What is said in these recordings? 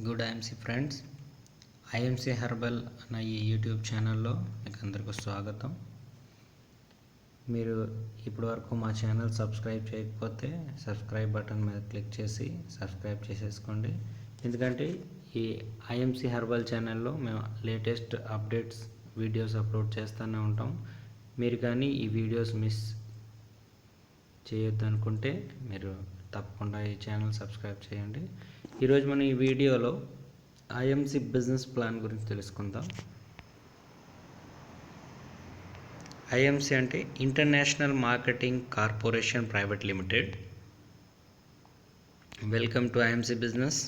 Good IMC friends. IMC herbal అన్న ఈ YouTube ఛానల్లో మీకు అందరికీ స్వాగతం. మీరు ఇప్పటివరకు మా ఛానల్ సబ్స్క్రైబ్ చేయకపోతే సబ్స్క్రైబ్ బటన్ మీద క్లిక్ చేసి సబ్స్క్రైబ్ చేసేసుకోండి. ఎందుకంటే ఈ ఐఎంసీ హెర్బల్ ఛానల్లో మేము లేటెస్ట్ అప్డేట్స్ వీడియోస్ అప్లోడ్ చేస్తూనే ఉంటాం. మీరు కానీ ఈ వీడియోస్ మిస్ చేయొద్దు అనుకుంటే మీరు తప్పకుండా ఈ ఛానల్ సబ్స్క్రైబ్ చేయండి. ఈరోజు మనం ఈ వీడియోలో ఐఎంసీ బిజినెస్ ప్లాన్ గురించి తెలుసుకుందాం. ఐఎంసీ అంటే international marketing corporation private limited. Welcome to IMC business.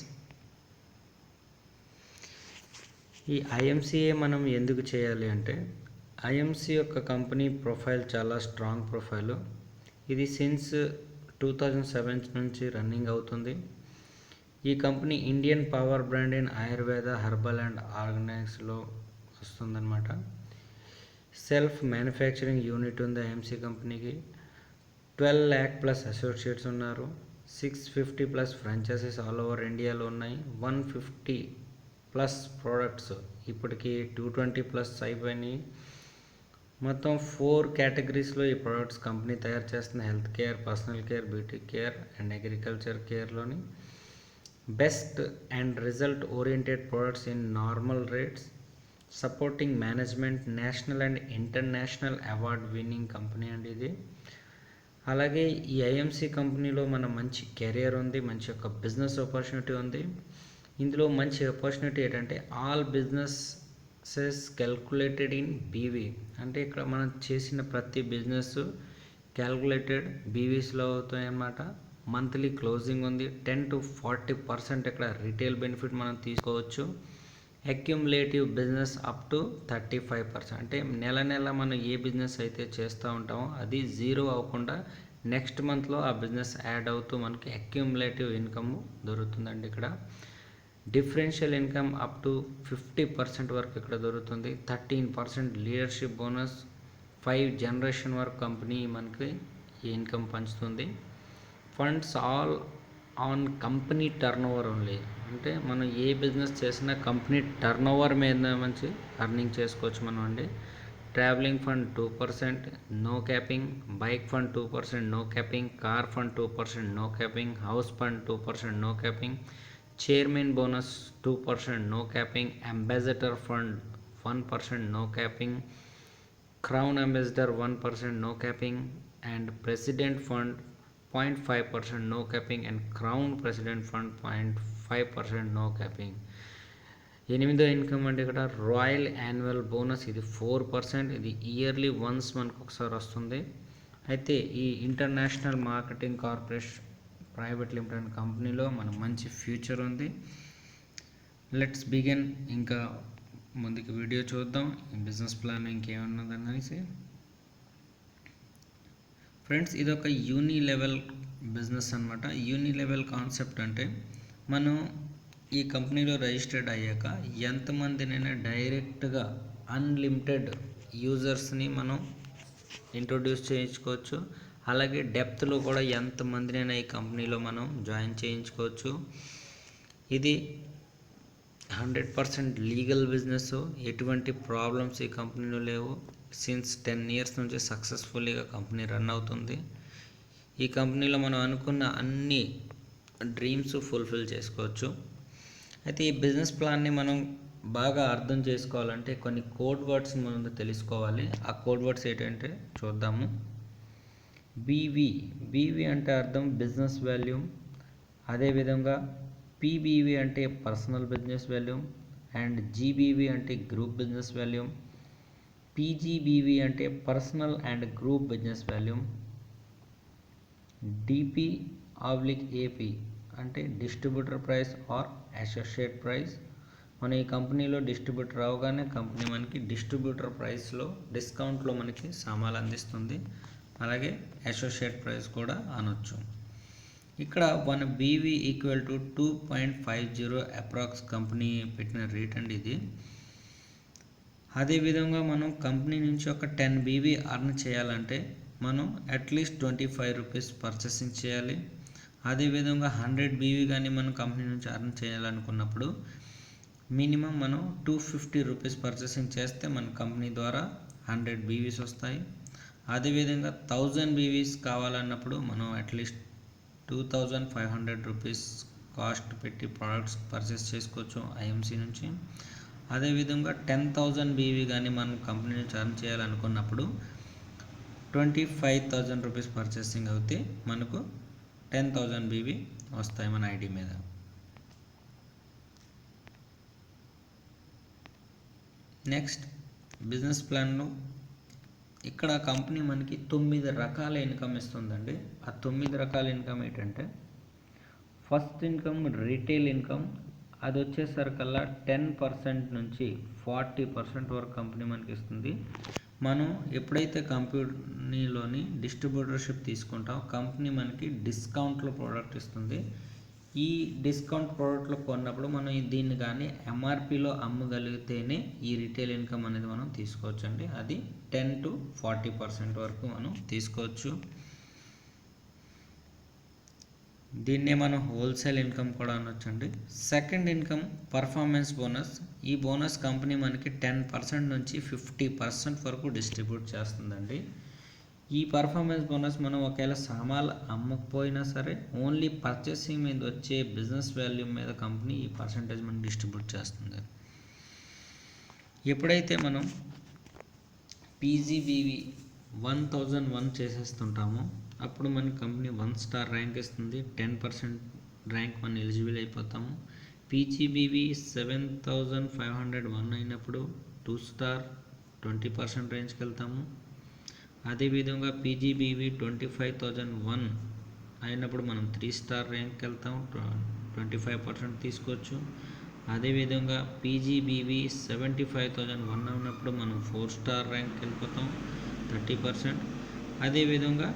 ఈ ఐఎంసీఏ మనం ఎందుకు చేయాలి అంటే ఐఎంసీ యొక్క కంపెనీ ప్రొఫైల్ చాలా స్ట్రాంగ్ ప్రొఫైలు. ఇది సిన్స్ 2007 నుంచి రన్నింగ్ అవుతుంది. ఈ company Indian power brand in Ayurveda, herbal and ఆర్గానిక్స్లో వస్తుందన్నమాట. సెల్ఫ్ మ్యానుఫ్యాక్చరింగ్ యూనిట్ ఉంది ఐఎంసీ కంపెనీకి. 12 lakh ప్లస్ అసోసియేట్స్ ఉన్నారు. 650 ప్లస్ ఫ్రాంచైజీస్ ఆల్ ఓవర్ ఇండియాలో ఉన్నాయి. 150 ప్లస్ ప్రోడక్ట్స్, ఇప్పటికి 220 ప్లస్ అయిపోయినాయి. మొత్తం 4 కేటగిరీస్లో ఈ ప్రోడక్ట్స్ కంపెనీ తయారు చేస్తుంది. Health care, personal care, beauty care and agriculture కేర్లోని best and result oriented products in normal rates, supporting management, national and international award winning company అండి ఇది. అలాగే ఈ ఐఎంసీ కంపెనీలో మన మంచి కెరియర్ ఉంది, మంచి ఒక బిజినెస్ ఆపర్చునిటీ ఉంది. ఇందులో మంచి ఆపర్చునిటీ ఏంటంటే all businesses calculated in BV. అంటే ఇక్కడ మనం చేసిన ప్రతి బిజినెస్ క్యాల్కులేటెడ్ బీవీస్లో అవుతాయి అన్నమాట. మంత్లీ క్లోజింగ్ ఉంది. 10 to 40% ఇక్కడ రిటైల్ బెనిఫిట్ మనం తీసుకోవచ్చు. Accumulative business up to 35%. అంటే నెల నెల మనం ఏ బిజినెస్ అయితే చేస్తూ ఉంటామో అది జీరో అవ్వకుండా నెక్స్ట్ మంత్లో ఆ బిజినెస్ యాడ్ అవుతూ మనకి అక్యుములేటివ్ ఇన్కమ్ దొరుకుతుందండి. ఇక్కడ డిఫరెన్షియల్ ఇన్కమ్ అప్ టు 50% వరకు ఇక్కడ దొరుకుతుంది. 13% లీడర్షిప్ బోనస్, 5 జనరేషన్ వరకు కంపెనీ మనకి ఈ ఇన్కమ్ పంచుతుంది. Funds all on company turnover only. అంటే మనం ఏ బిజినెస్ చేసినా కంపెనీ టర్న్ ఓవర్ మీద మంచి అర్నింగ్ చేసుకోవచ్చు మనం అండి. Travelling fund 2%, no capping. Bike fund 2%, no capping. Car fund 2%, no capping. House fund 2%, no capping. Chairman bonus 2%, no capping. Ambassador fund 1%, no capping. Crown ambassador 1%, no capping. And president fund 0.5%, no capping. and crown president fund 0.5%, no capping. 8వ income అంటే ఇక్కడ royal annual bonus, ఇది 4%. ఇది yearly once మనకు ఒకసారి వస్తుంది. అయితే ఈ international marketing corporation private limited కంపెనీలో మనకు మంచి ఫ్యూచర్ ఉంది. Let's begin. ఇంకా ముందుకు వీడియో చూద్దాం. ఈ బిజినెస్ ప్లాన్ ఇంకేమన్నదనేసి ఫ్రెండ్స్, ఇది ఒక యూని లెవెల్ బిజినెస్ అనమాట. యూని లెవెల్ కాన్సెప్ట్ అంటే మనం ఈ కంపెనీలో రిజిస్టర్డ్ అయ్యాక ఎంతమందినైనా డైరెక్ట్గా అన్లిమిటెడ్ యూజర్స్ని మనం ఇంట్రొడ్యూస్ చేయించుకోవచ్చు. అలాగే డెప్త్లో కూడా ఎంతమందినైనా ఈ కంపెనీలో మనం జాయిన్ చేయించుకోవచ్చు. ఇది 100% లీగల్ బిజినెస్. ఎటువంటి ప్రాబ్లమ్స్ ఈ కంపెనీలో లేవు. సిన్స్ 10 years నుంచి సక్సెస్ఫుల్గా కంపెనీ రన్ అవుతుంది. ఈ కంపెనీలో మనం అనుకున్న అన్ని డ్రీమ్స్ ఫుల్ఫిల్ చేసుకోవచ్చు. అయితే ఈ బిజినెస్ ప్లాన్ని మనం బాగా అర్థం చేసుకోవాలంటే కొన్ని కోడ్ వర్డ్స్ మనం తెలుసుకోవాలి. ఆ కోడ్ వర్డ్స్ ఏంటంటే చూద్దాము. బీవీ అంటే అర్థం బిజినెస్ వాల్యూమ్. అదేవిధంగా పీబీవీ అంటే personal business volume. And GBV అంటే గ్రూప్ బిజినెస్ వాల్యూమ్. పీజీబీవీ అంటే personal and group business volume. DP AP అంటే distributor price or associate price. మన ఈ కంపెనీలో డిస్ట్రిబ్యూటర్ అవగానే కంపెనీ మనకి డిస్ట్రిబ్యూటర్ ప్రైస్లో డిస్కౌంట్లో మనకి సామాన్లు అందిస్తుంది. అలాగే అసోసియేట్ ప్రైస్ కూడా అనొచ్చు. ఇక్కడ 1 BV equal to 2.50 approx company పెట్టిన రేట్ అండి ఇది. అదేవిధంగా మనం కంపెనీ నుంచి ఒక 10 బీవీ అర్న్ చేయాలంటే మనం అట్లీస్ట్ 25 రూపీస్ పర్చేసింగ్ చేయాలి. అదేవిధంగా 100 బీవీ కానీ మనం కంపెనీ నుంచి అర్న్ చేయాలనుకున్నప్పుడు మినిమం మనం 250 రూపీస్ పర్చేసింగ్ చేస్తే మన కంపెనీ ద్వారా 100 బీవీస్ వస్తాయి. అదేవిధంగా 1000 బీవీస్ కావాలన్నప్పుడు మనం అట్లీస్ట్ 2500 రూపీస్ కాస్ట్ పెట్టి ప్రోడక్ట్స్ పర్చేస్ చేసుకోవచ్చు ఐఎంసీ నుంచి. అదేవిధంగా 10,000 బీవీ కానీ మనం కంపెనీ నుంచి అర్న్ చేయాలనుకున్నప్పుడు 25,000 రూపీస్ పర్చేసింగ్ అవుతే మనకు 10,000 బీవీ వస్తాయి మన ఐడి మీద. నెక్స్ట్ బిజినెస్ ప్లాన్లో ఇక్కడ కంపెనీ మనకి 9 రకాల ఇన్కమ్ ఇస్తుందండి. ఆ 9 రకాల ఇన్కమ్ ఏంటంటే, ఫస్ట్ ఇన్కమ్ రీటైల్ ఇన్కమ్, అది వచ్చేసరికల్లా 10% నుంచి 40% వరకు కంపెనీ మనకి ఇస్తుంది. మనం ఎప్పుడైతే కంపెనీలోని డిస్ట్రిబ్యూటర్షిప్ తీసుకుంటామో కంపెనీ మనకి డిస్కౌంట్లో ప్రోడక్ట్ ఇస్తుంది. ఈ డిస్కౌంట్ ప్రోడక్ట్లో కొన్నప్పుడు మనం దీన్ని కానీ ఎంఆర్పిలో అమ్మగలిగితేనే ఈ రీటైల్ ఇన్కమ్ అనేది మనం తీసుకోవచ్చు అండి. అది 10 to 40% వరకు మనం తీసుకోవచ్చు. దీన్నే మనం హోల్సేల్ ఇన్కమ్ కూడా అనొచ్చండి. Second income performance bonus. ఈ బోనస్ కంపెనీ మనకి 10% నుంచి 50% వరకు డిస్ట్రిబ్యూట్ చేస్తుందండి. ఈ పర్ఫార్మెన్స్ బోనస్ మనం ఒకవేళ సామాన్లు అమ్మకపోయినా సరే ఓన్లీ పర్చేసింగ్ మీద వచ్చే బిజినెస్ వాల్యూ మీద కంపెనీ ఈ పర్సంటేజ్ మనం డిస్ట్రిబ్యూట్ చేస్తుంది. ఎప్పుడైతే మనం పీజీబీవీ 1001 చేసేస్తుంటామో అప్పుడు మన కంపెనీ 1 స్టార్ ర్యాంక్ ఇస్తుంది. 10% ర్యాంక్ మనం ఎలిజిబుల్ అయిపోతాము. పీజీబీవీ 7,501 అయినప్పుడు 2 స్టార్ 20% రేంజ్కి వెళ్తాము. అదేవిధంగా పీజీబీవీ 25,001 అయినప్పుడు మనం 3 స్టార్ ర్యాంక్కి వెళ్తాం, 25% తీసుకోవచ్చు. అదేవిధంగా పీజీబీవీ 75,001 ఉన్నప్పుడు మనం 4 స్టార్ ర్యాంక్కి వెళ్ళిపోతాం, 30%. అదేవిధంగా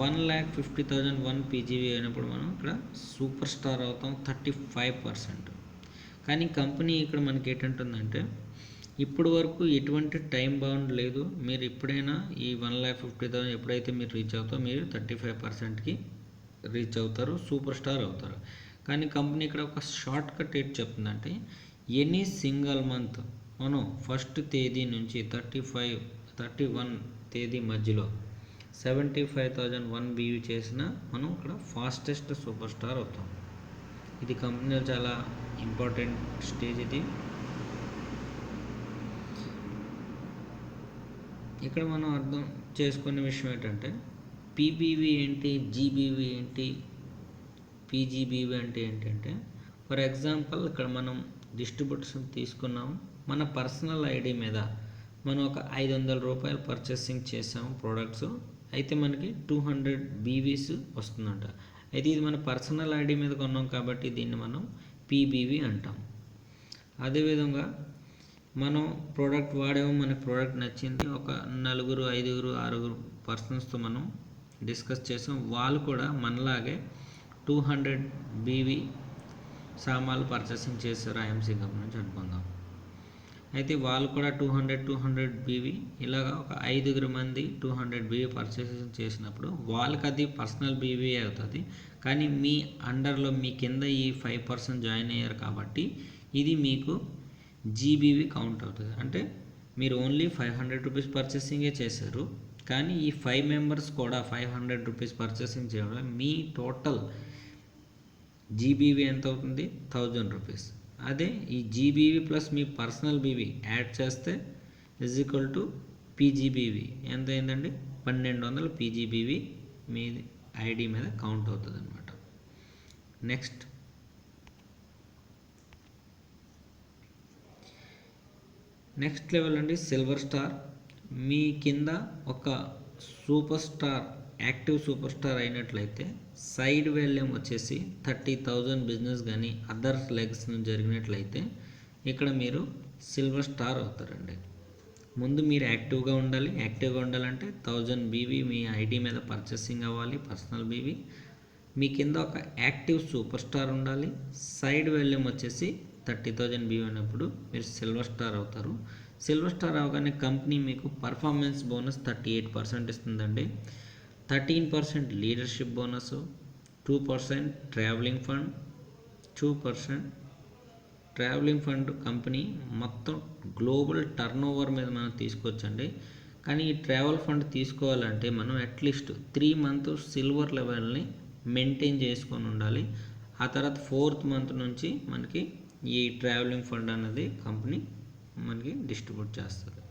1,50,001 పీజీబీ అయినప్పుడు మనం ఇక్కడ సూపర్ స్టార్ అవుతాం, 35%. కానీ కంపెనీ ఇక్కడ మనకి ఏంటంటుందంటే ఇప్పుడు వరకు ఎటువంటి టైం బౌండ్ లేదు. మీరు ఎప్పుడైనా ఈ 1,50,000 ఎప్పుడైతే మీరు రీచ్ అవుతారో మీరు 35%కి రీచ్ అవుతారు, సూపర్ స్టార్ అవుతారు. కానీ కంపెనీ ఇక్కడ ఒక షార్ట్ కట్ ఏంటి చెప్తుందంటే, ఎనీ సింగిల్ మంత్ మనం ఫస్ట్ తేదీ నుంచి 31 తేదీ మధ్యలో 75,001 బీవీ చేసినా మనం ఇక్కడ ఫాస్టెస్ట్ సూపర్ స్టార్ అవుతాం. ఇది కంపెనీలో చాలా ఇంపార్టెంట్ స్టేజ్. ఇది ఇక్కడ మనం అర్థం చేసుకునే విషయం ఏంటంటే పీబీవీ ఏంటి, జీబీవీ ఏంటి, పీజీబీవీ అంటే ఏంటంటే, ఫర్ ఎగ్జాంపుల్ ఇక్కడ మనం డిస్ట్రిబ్యూషన్ తీసుకున్నాం, మన పర్సనల్ ఐడి మీద మనం ఒక 500 రూపాయలు పర్చేసింగ్ చేసాము ప్రోడక్ట్స్, అయితే మనకి 200 బీవీస్ వస్తుందంట. అయితే ఇది మన పర్సనల్ ఐడి మీద కొన్నాం కాబట్టి దీన్ని మనం పీబీవీ అంటాం. అదేవిధంగా మనం ప్రోడక్ట్ వాడాము, మనకి ప్రోడక్ట్ నచ్చింది, ఒక 4, 5, 6 పర్సన్స్తో మనం డిస్కస్ చేసాం, వాళ్ళు కూడా మనలాగే 200 బీవీ సామాన్లు పర్చేసింగ్ చేశారు ఐఎంసీ కంపెనీ నుంచి అనుకుందాం. అయితే వాళ్ళు కూడా 200 బీవీ ఇలాగా ఒక 5 మంది 200 బీవీ పర్చేసింగ్ చేసినప్పుడు వాళ్ళకి అది పర్సనల్ బీవీ అవుతుంది. కానీ మీ అండర్లో మీ కింద ఈ 5% జాయిన్ అయ్యారు కాబట్టి ఇది మీకు జీబీవీ కౌంట్ అవుతుంది. అంటే మీరు ఓన్లీ 500 రూపీస్ పర్చేసింగే చేశారు, కానీ ఈ 5 మెంబర్స్ కూడా 500 రూపీస్ పర్చేసింగ్ చేయడం మీ టోటల్ జీబీవీ ఎంత అవుతుంది, 1000 రూపీస్. అదే ఈ జీబీవీ ప్లస్ మీ పర్సనల్ బీవీ యాడ్ చేస్తే = పీజీబీవీ ఎంత అయిందండి, 1200 పీజీబీవీ మీ ఐడి మీద కౌంట్ అవుతుంది అనమాట. నెక్స్ట్ లెవెల్ అండి సిల్వర్ స్టార్. మీ కింద ఒక super star, active super star అయినట్లయితే సైడ్ వాల్యూమ్ వచ్చేసి 30,000 బిజినెస్ కానీ అదర్ లెగ్స్ జరిగినట్లయితే ఇక్కడ మీరు సిల్వర్ స్టార్ అవుతారండి. ముందు మీరు యాక్టివ్గా ఉండాలంటే 1000 బీవీ మీ ఐడి మీద పర్చేసింగ్ అవ్వాలి, పర్సనల్ బీవీ. మీ కింద ఒక యాక్టివ్ సూపర్ స్టార్ ఉండాలి, సైడ్ వాల్యూమ్ వచ్చేసి 30,000 బీవీ అయినప్పుడు మీరు సిల్వర్ స్టార్ అవుతారు. సిల్వర్ స్టార్ అవగానే కంపెనీ మీకు పర్ఫార్మెన్స్ బోనస్ 38% ఇస్తుందండి. 13% leadership bonus, 2% travelling fund, 2% travelling fund company మొత్తం గ్లోబల్ టర్న్ ఓవర్ మీద మనం తీసుకోవచ్చండి. కానీ ఈ ట్రావెల్ ఫండ్ తీసుకోవాలంటే మనం అట్లీస్ట్ 3 మంత్ సిల్వర్ లెవెల్ని మెయింటైన్ చేసుకొని ఉండాలి. ఆ తర్వాత 4th మంత్ నుంచి మనకి ఈ ట్రావెలింగ్ ఫండ్ అనేది కంపెనీ మనకి డిస్ట్రిబ్యూట్ చేస్తుంది.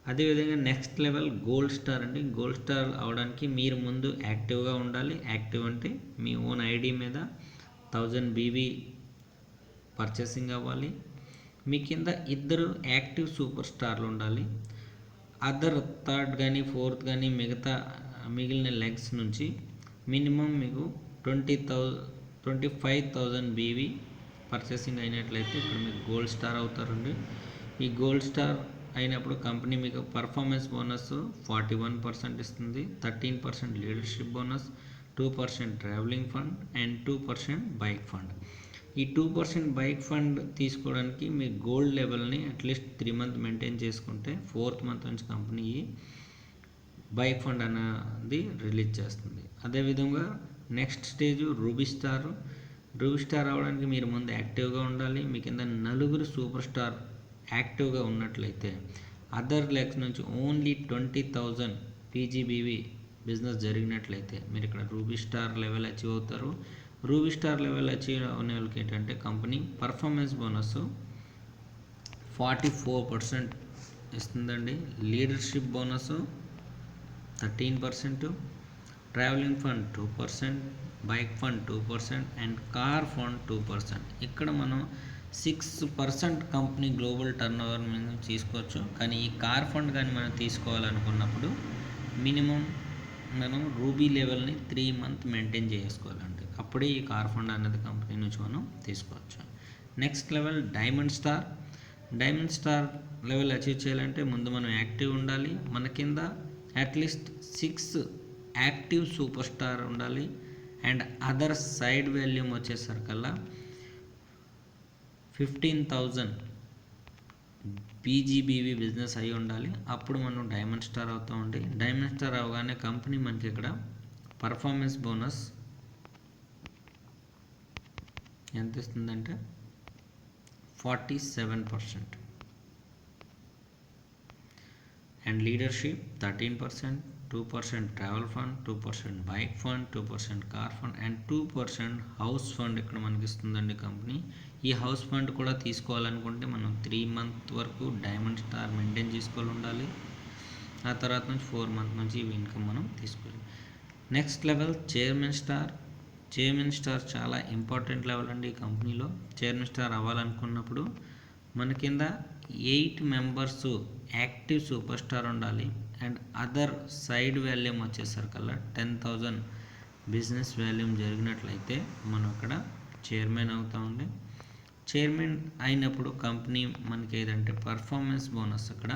అదేవిధంగా నెక్స్ట్ లెవెల్ గోల్డ్ స్టార్ అండి. గోల్డ్ స్టార్ అవడానికి మీరు ముందు యాక్టివ్గా ఉండాలి. యాక్టివ్ అంటే మీ ఓన్ ఐడి మీద 1000 BV పర్చేసింగ్ అవ్వాలి. మీ కింద 2 యాక్టివ్ సూపర్ స్టార్లు ఉండాలి. అదర్ 3rd కానీ 4th కానీ మిగిలిన లెగ్స్ నుంచి మినిమం మీకు 25,000 BV పర్చేసింగ్ అయినట్లయితే ఇక్కడ మీకు గోల్డ్ స్టార్ అవుతారండి. ఈ గోల్డ్ స్టార్ అయినప్పుడు కంపెనీ మీకు పర్ఫార్మెన్స్ బోనస్ 41% ఇస్తుంది, 13% leadership bonus, 2% travelling fund and 2% bike fund. ఈ 2% బైక్ ఫండ్ తీసుకోవడానికి మీ గోల్డ్ లెవెల్ని అట్లీస్ట్ 3 మంత్ మెయింటైన్ చేసుకుంటే 4th మంత్ నుంచి కంపెనీ బైక్ ఫండ్ అనేది రిలీజ్ చేస్తుంది. అదేవిధంగా next stage ruby star. Ruby star అవడానికి మీరు ముందు యాక్టివ్గా ఉండాలి. మీ కింద 4 సూపర్ స్టార్ యాక్టివ్గా ఉన్నట్లయితే అదర్ లెగ్స్ నుంచి ఓన్లీ 20,000 PGBV బిజినెస్ జరిగినట్లయితే మీరు ఇక్కడ రూబీ స్టార్ లెవెల్ అచీవ్ అవుతారు. రూబీ స్టార్ లెవెల్ అచీవ్ అనే వాళ్ళకి ఏంటంటే కంపెనీ పర్ఫార్మెన్స్ బోనస్ 44% ఇస్తుందండి. Leadership bonus 13%, travelling fund 2%, bike fund 2% and car fund 2%. ఇక్కడ మనం 6% కంపెనీ గ్లోబల్ టర్న్ ఓవర్ మీద తీసుకోవచ్చు. కానీ ఈ కార్ ఫండ్ కానీ మనం తీసుకోవాలనుకున్నప్పుడు మినిమం మనం రూబీ లెవెల్ని 3 మంత్ మెయింటైన్ చేసుకోవాలండి. అప్పుడే ఈ కార్ ఫండ్ అనేది కంపెనీ నుంచి మనం తీసుకోవచ్చు. Next level diamond star. Diamond star level achieve చేయాలంటే ముందు మనం యాక్టివ్ ఉండాలి. మన కింద అట్లీస్ట్ 6 యాక్టివ్ సూపర్ స్టార్ ఉండాలి అండ్ అదర్ సైడ్ వాల్యూమ్ వచ్చేసరికల్లా 15,000 PGBV బిజినెస్ అయి ఉండాలి. అప్పుడు మనం డైమండ్ స్టార్ అవుతామండి. డైమండ్ స్టార్ అవగానే కంపెనీ మనకి ఇక్కడ పర్ఫార్మెన్స్ బోనస్ ఎంత ఇస్తుందంటే 47% and leadership 13%, 2% travel fund, 2% bike fund, 2% car fund and 2% house fund ఇక్కడ మనకి ఇస్తుందండి కంపెనీ. ఈ హౌస్ ఫండ్ కూడా తీసుకోవాలనుకుంటే మనం 3 మంత్ వరకు డైమండ్ స్టార్ మెయింటైన్ చేసుకోవాలి ఉండాలి. ఆ తర్వాత నుంచి 4 మంత్ నుంచి ఈ ఇన్కమ్ మనం తీసుకోవాలి. Next level chairman star. Chairman star చాలా ఇంపార్టెంట్ లెవెల్ అండి ఈ కంపెనీలో. చైర్మన్ స్టార్ అవ్వాలనుకున్నప్పుడు మన కింద 8 మెంబర్స్ యాక్టివ్ సూపర్ స్టార్ ఉండాలి అండ్ అదర్ సైడ్ వాల్యూమ్ వచ్చేసరికల్లా 10,000 బిజినెస్ వాల్యూమ్ జరిగినట్లయితే మనం ఇక్కడ చైర్మన్ అవుతామండి. చైర్మన్ అయినప్పుడు కంపెనీ మనకి ఏదంటే పర్ఫార్మెన్స్ బోనస్ అక్కడ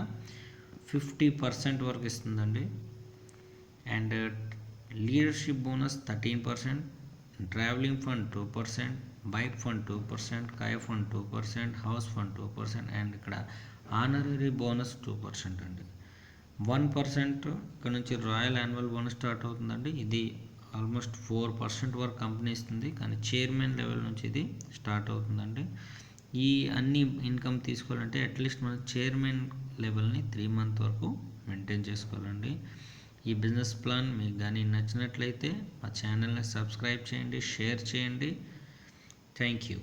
50% వరకు ఇస్తుందండి and leadership bonus 13%, travelling fund 2%, bike fund 2%, car fund 2%, house fund 2% and ఇక్కడ ఆనరీ బోనస్ 2% అండి. 1% ఇక్కడ నుంచి రాయల్ యాన్యువల్ బోనస్ స్టార్ట్ అవుతుందండి. ఇది ఆల్మోస్ట్ 4% వరకు కంపెనీ ఇస్తుంది. కానీ చైర్మన్ లెవెల్ నుంచి ఇది స్టార్ట్ అవుతుందండి. ఈ అన్ని ఇన్కమ్ తీసుకోవాలంటే అట్లీస్ట్ మన చైర్మన్ లెవెల్ని 3 మంత్ వరకు మెయింటైన్ చేసుకోవాలండి. ఈ బిజినెస్ ప్లాన్ మీకు కానీ నచ్చినట్లయితే మా ఛానల్ని సబ్స్క్రైబ్ చేయండి, షేర్ చేయండి. Thank you.